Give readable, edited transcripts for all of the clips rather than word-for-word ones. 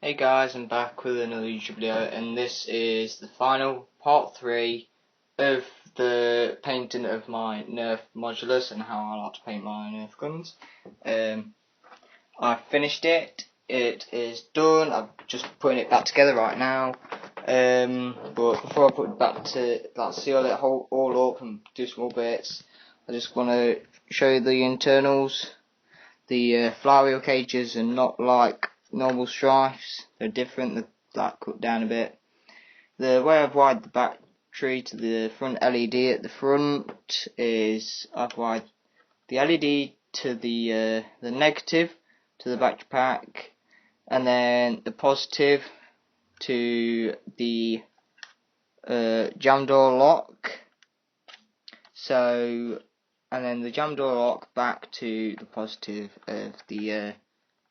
Hey guys, I'm back with another YouTube video, and this is the final part 3 of the painting of my Nerf Modulus and how I like to paint my Nerf guns. I finished it. It is done. I'm just putting it back together right now. But before I put it back to seal it all up and do some more bits, I just want to show you the internals. The flywheel cages are not like normal stripes. They're different. They're like cut down a bit. The way I've wired the battery to the front LED at the front is I've wired the LED to the negative to the battery pack, and then the positive to the jam door lock. And then the jam door lock back to the positive of the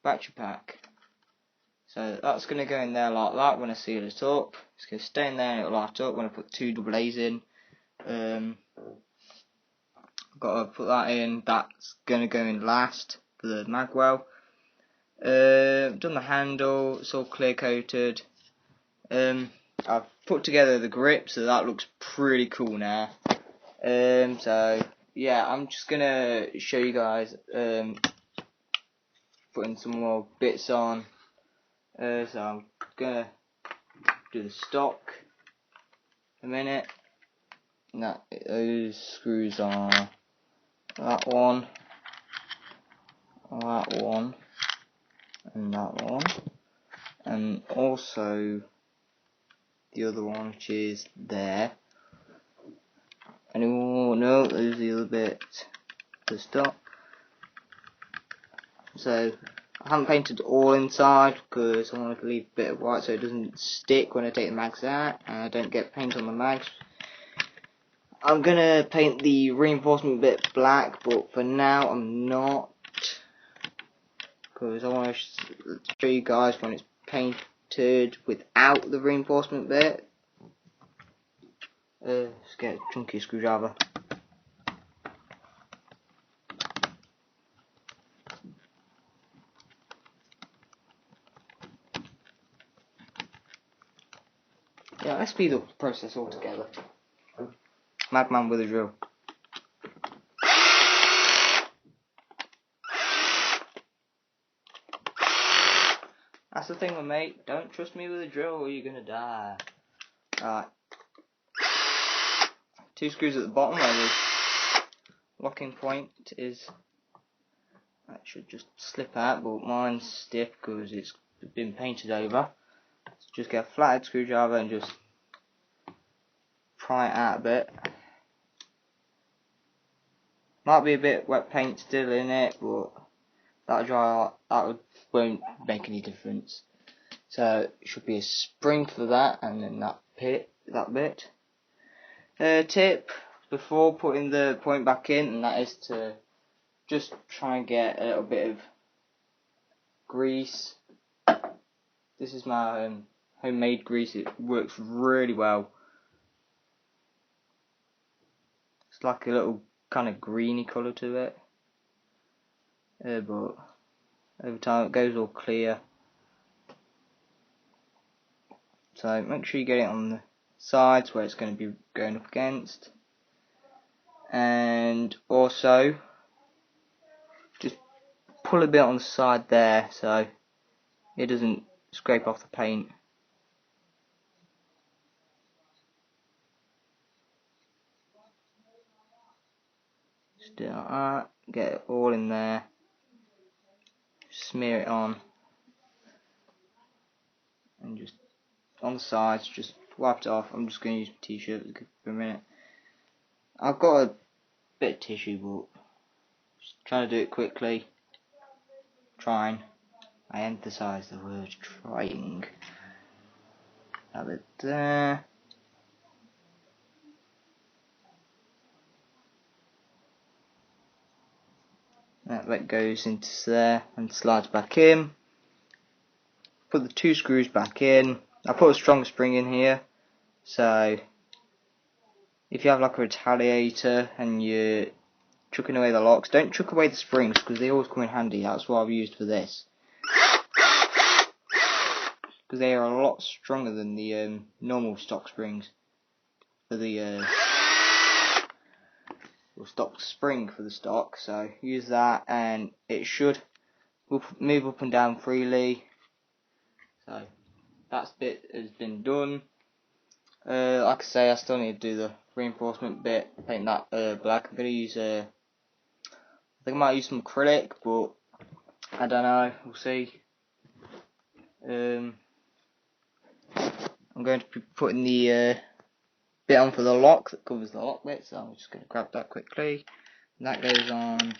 battery pack. So that's going to go in there like that when I seal it up. It's going to stay in there and it'll light up when I put two AA's in. I've got to put that in. That's going to go in last for the magwell. Done the handle. It's all clear coated. I've put together the grip, so that looks pretty cool now. So yeah, I'm just gonna show you guys putting some more bits on. So I'm gonna do the stock in a minute. And those screws are that one, and that one, and also the other one, which is there. Anyone know? There's the other bit to stop. So I haven't painted all inside because I want to leave a bit of white so it doesn't stick when I take the mags out and I don't get paint on the mags. I'm gonna paint the reinforcement bit black, but for now I'm not, because I want to show you guys when it's painted without the reinforcement bit. Let's get a chunky screwdriver. Yeah, let's speed up the process altogether. Madman with a drill. That's the thing, mate. Don't trust me with a drill or you're gonna die. Alright. 2 screws at the bottom where the locking point is. That should just slip out, but mine's stiff because it's been painted over. So just get a flathead screwdriver and just pry it out a bit. Might be a bit wet paint still in it, but that'll dry out. That won't make any difference. So it should be a spring for that, and then that bit. Tip before putting the point back in, and that is to just try and get a little bit of grease. This is my homemade grease. It works really well. It's like a little kind of greeny colour to it, but over time it goes all clear. So make sure you get it on the sides where it's going to be going up against, and also just pull a bit on the side there so it doesn't scrape off the paint. Just do it like that, get it all in there, smear it on, and just on the sides, just wipe it off. I'm just going to use my t-shirt for a minute. I've got a bit of tissue, but just trying to do it quickly. Trying. I emphasise the word trying. Have it there. That goes into there and slides back in. Put the 2 screws back in. I put a strong spring in here, so if you have like a retaliator and you're chucking away the locks, don't chuck away the springs because they always come in handy. That's what I've used for this. because they are a lot stronger than the normal stock springs for the stock spring for the stock. So use that, and it should move up and down freely. So that bit has been done. Like I say, I still need to do the reinforcement bit, paint that black. I'm going to use I think I might use some acrylic, but I don't know, we'll see. I'm going to be putting the bit on for the lock that covers the lock bit, so I'm just going to grab that quickly. And that goes on.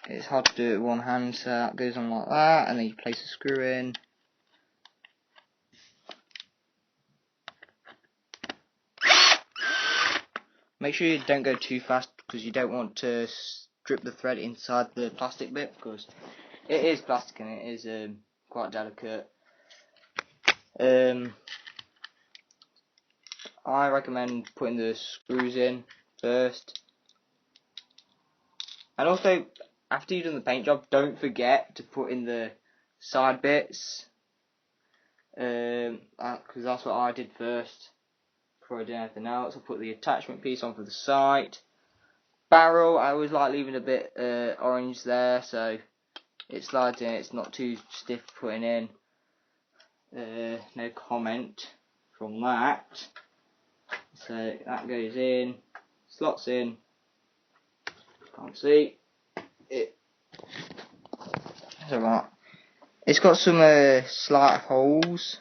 It's hard to do it with one hand, so that goes on like that, and then you place a screw in. Make sure you don't go too fast, because you don't want to strip the thread inside the plastic bit, because it is plastic and it is quite delicate. I recommend putting the screws in first, and also after you've done the paint job, don't forget to put in the side bits, because that's what I did first before I did anything else. I put the attachment piece on for the side. Barrel, I always like leaving a bit orange there so it slides in, it's not too stiff putting in. No comment from that. So that goes in, slots in, can't see it. That's alright. It's got some slight holes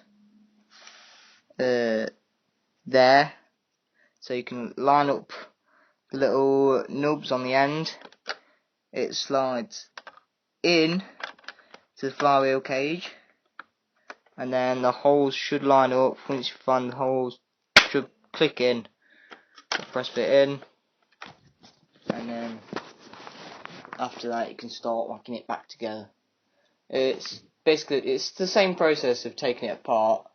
there, so you can line up the little nubs on the end. It slides in to the flywheel cage, and then the holes should line up. Once you find the holes, should click in, press it in, and then after that you can start locking it back together. It's the same process of taking it apart.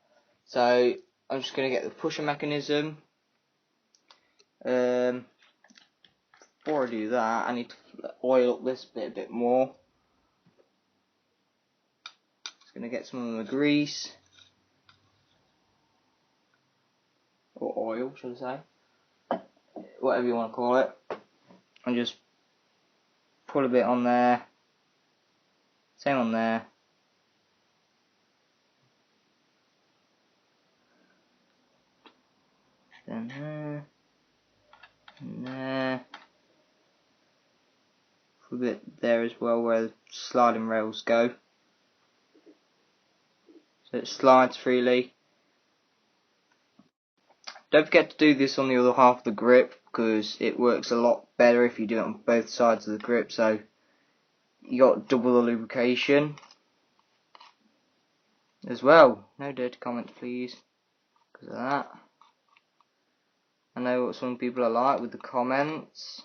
So I'm just going to get the pusher mechanism. Before I do that, I need to oil up this bit a bit more. Just going to get some of the grease, or oil should I say, whatever you want to call it, and just put a bit on there, same on there, then there, and there, put a bit there as well where the sliding rails go, so it slides freely. Don't forget to do this on the other half of the grip, because it works a lot better if you do it on both sides of the grip, so you got double the lubrication as well. No dirty comments please, because of that. I know what some people are like with the comments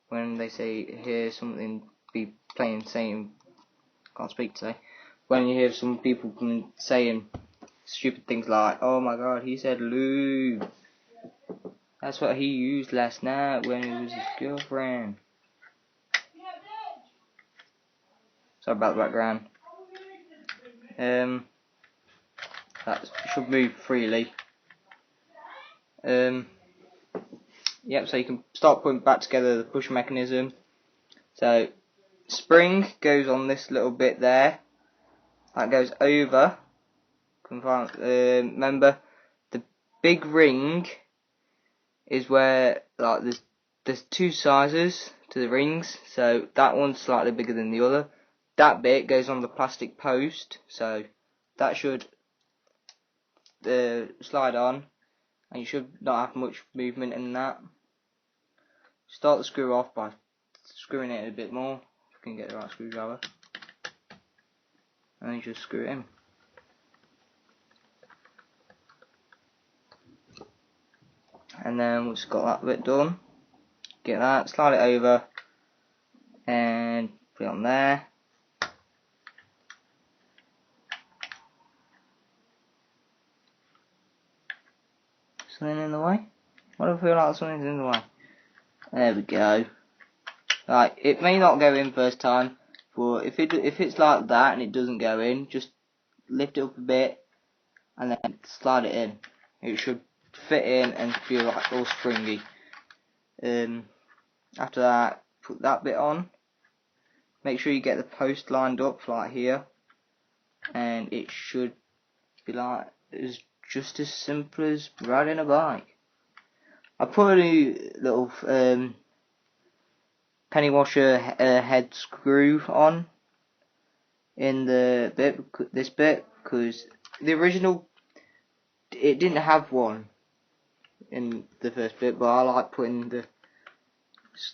when they say hear something be playing saying, can't speak today, when you hear some people saying stupid things like, oh my god, he said lube, that's what he used last night when it was his girlfriend. Sorry about the background. That should move freely. Yep, so you can start putting back together the push mechanism. So spring goes on this little bit there, that goes over. Remember, the big ring is where, like, there's two sizes to the rings, so that one's slightly bigger than the other. That bit goes on the plastic post, so that should slide on, and you should not have much movement in that. Start the screw off by screwing it a bit more, if you can get the right screwdriver, and then you just screw it in. And then we've just got that bit done. Get that, slide it over, and put it on there. Something in the way? Why do I feel like something's in the way? There we go. Right, it may not go in first time, But if it's like that and it doesn't go in, just lift it up a bit and then slide it in. It should fit in and feel like all springy. After that, put that bit on. Make sure you get the post lined up like here, and it should be like just as simple as riding a bike. I put a new little penny washer head screw on in this bit because the original it didn't have one in the first bit, but I like putting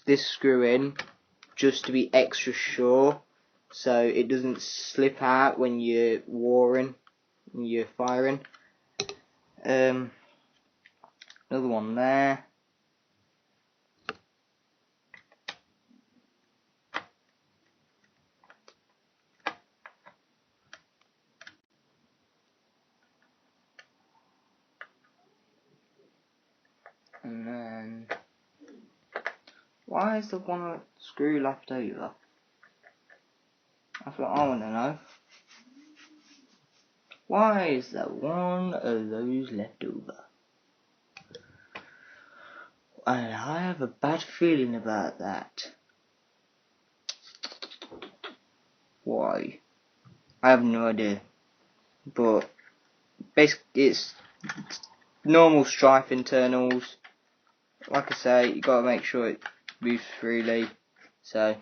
this screw in just to be extra sure, so it doesn't slip out when you're warring, when you're firing. Another one there. And then, why is the one screw left over? That's what I want to know. Why is there one of those left over? And I have a bad feeling about that. Why? I have no idea. But basically it's normal strife internals. Like I say, you gotta make sure it moves freely. So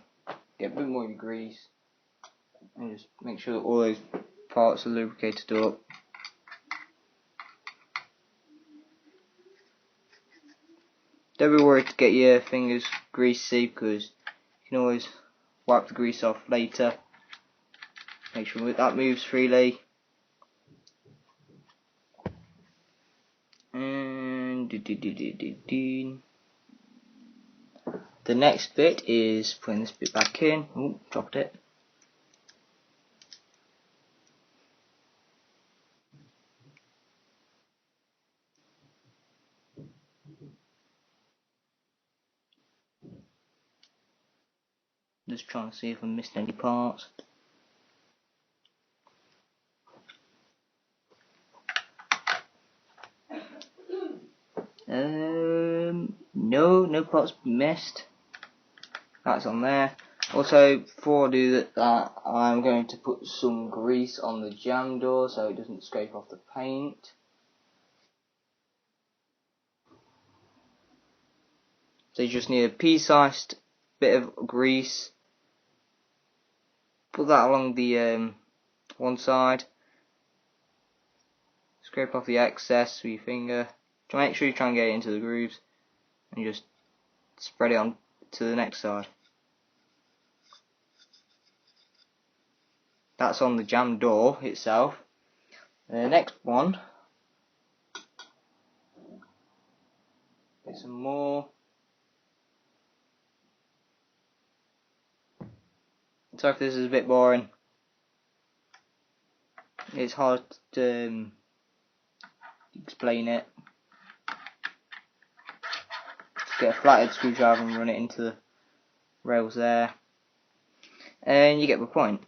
get a bit more grease and just make sure that all those parts are lubricated up. Don't be worried to get your fingers greasy because you can always wipe the grease off later. Make sure that moves freely. And the next bit is putting this bit back in. Oh, dropped it. Just trying to see if I missed any parts. No parts missed. That's on there. Also, before I do that, I'm going to put some grease on the jam door so it doesn't scrape off the paint. So you just need a pea-sized bit of grease. Put that along the one side. Scrape off the excess with your finger. Make sure you try and get it into the grooves, and just spread it on to the next side. That's on the jam door itself. The next one, get some more. Sorry if this is a bit boring. It's hard to explain it. Just get a flathead screwdriver and run it into the rails there, and you get the point.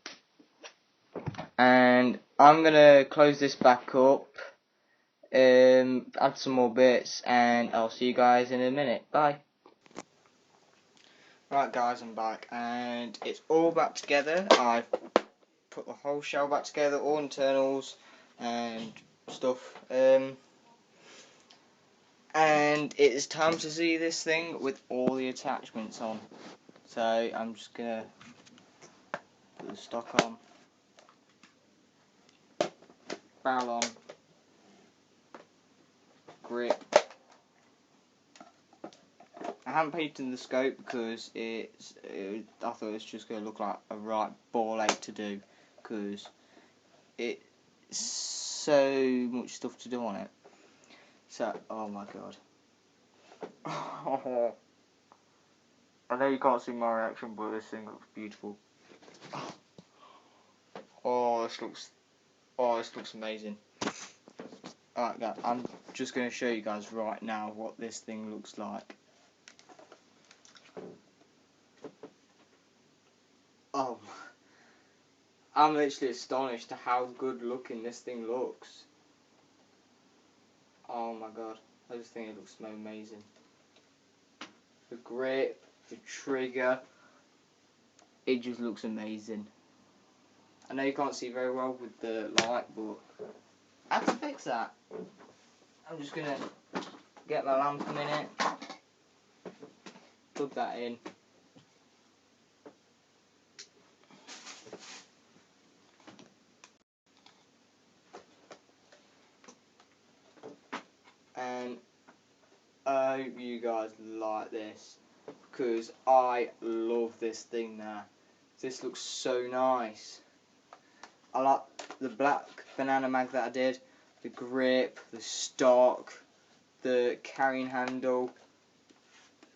And I'm gonna close this back up, add some more bits, and I'll see you guys in a minute. Bye. Right guys, I'm back and it's all back together. I've put the whole shell back together, all internals and stuff, and it is time to see this thing with all the attachments on. So I'm just gonna put the stock on, barrel on, grip. I haven't painted the scope because I thought it was just going to look like a right ball ache to do, because it's so much stuff to do on it. So, oh my god. I know you can't see my reaction, but this thing looks beautiful. This looks amazing. Alright guys, I'm just going to show you guys right now what this thing looks like. Oh, I'm literally astonished at how good looking this thing looks. Oh my god, I just think it looks amazing. The grip, the trigger, it just looks amazing. I know you can't see very well with the light, but I have to fix that. I'm just gonna get my lamp a minute, plug that in. And I hope you guys like this, because I love this thing now. This looks so nice. I like the black banana mag that I did, the grip, the stock, the carrying handle.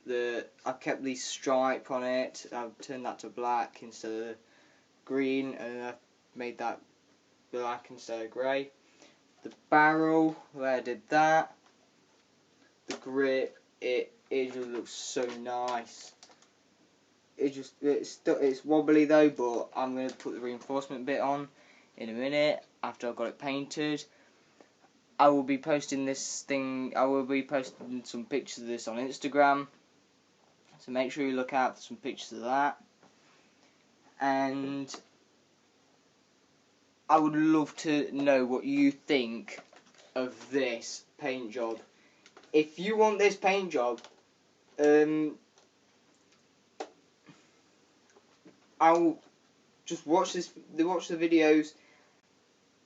I kept the stripe on it. I've turned that to black instead of green, and I've made that black instead of grey. The barrel, where I did that. The grip, it just looks so nice. It's wobbly though, but I'm going to put the reinforcement bit on in a minute after I've got it painted. I will be posting some pictures of this on Instagram, so make sure you look out for some pictures of that. And I would love to know what you think of this paint job. If you want this paint job, I'll just watch the videos,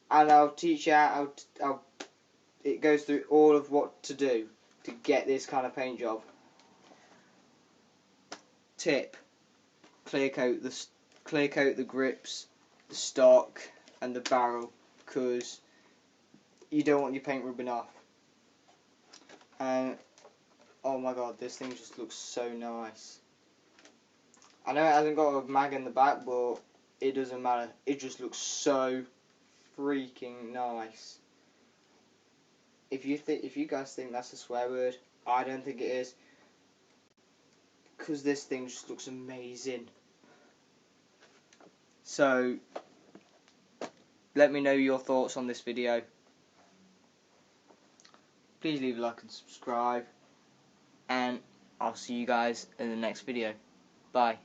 and I'll teach you how. It goes through all of what to do to get this kind of paint job. Tip: clear coat the grips, the stock, and the barrel, because you don't want your paint rubbing off. And oh my god, this thing just looks so nice. I know it hasn't got a mag in the back, but it doesn't matter. It just looks so freaking nice. If you guys think that's a swear word, I don't think it is, because this thing just looks amazing. So let me know your thoughts on this video. Please leave a like and subscribe, and I'll see you guys in the next video. Bye.